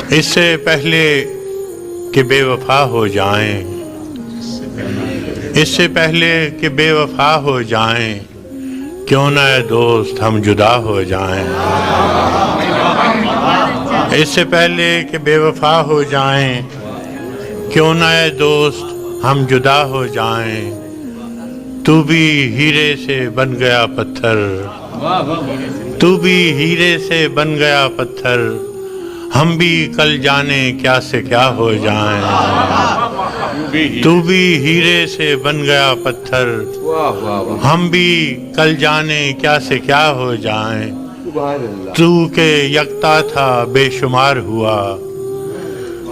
اس سے پہلے کہ بے وفا ہو جائیں، اس سے پہلے کہ بے وفا ہو جائیں، کیوں نہ اے دوست ہم جدا ہو جائیں۔ اس سے پہلے کہ بے وفا ہو جائیں، کیوں نہ اے دوست ہم جدا ہو جائیں۔ تو بھی ہیرے سے بن گیا پتھر، تو بھی ہیرے سے بن گیا پتھر، ہم بھی کل جانے کیا سے کیا ہو جائیں۔ تو بھی ہیرے سے بن گیا پتھر، ہم بھی کل جانے کیا سے کیا ہو جائیں۔ تو کہ یکتا تھا بے شمار ہوا،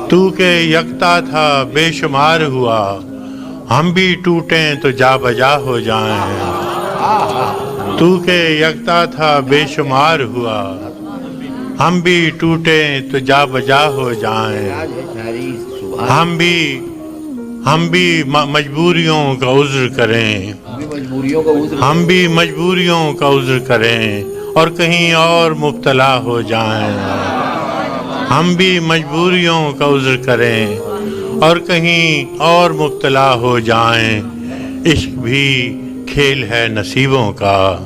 تو کہ یکتا تھا بے شمار ہوا، ہم بھی ٹوٹیں تو جا بجا ہو جائیں۔ تو کہ یکتا تھا بے شمار ہوا، ہم بھی ٹوٹیں تو جا بجا ہو جائیں۔ ہم بھی مجبوریوں کا عذر کریں، ہم بھی مجبوریوں کا عذر کریں اور کہیں اور مبتلا ہو جائیں۔ ہم بھی مجبوریوں کا عذر کریں اور کہیں اور مبتلا ہو جائیں۔ عشق بھی کھیل ہے نصیبوں کا،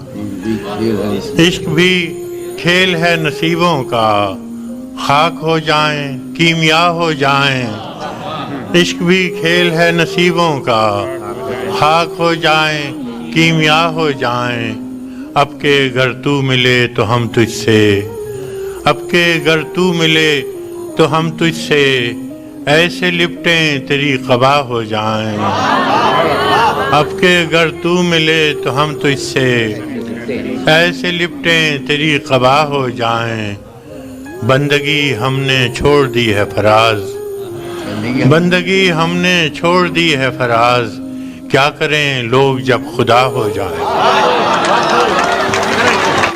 عشق بھی کھیل ہے نصیبوں کا، خاک ہو جائیں کیمیا ہو جائیں۔ عشق بھی کھیل ہے نصیبوں کا، خاک ہو جائیں کیمیا ہو جائیں۔ اب کے گر تو ملے تو ہم تجھ سے، اب کے گر تو ملے تو ہم تجھ سے، ایسے لپٹیں تیری قبا ہو جائیں۔ اب کے گر تو ملے تو ہم تجھ سے، ایسے لپٹیں تیری قبا ہو جائیں۔ بندگی ہم نے چھوڑ دی ہے فراز، بندگی ہم نے چھوڑ دی ہے فراز، کیا کریں لوگ جب خدا ہو جائیں۔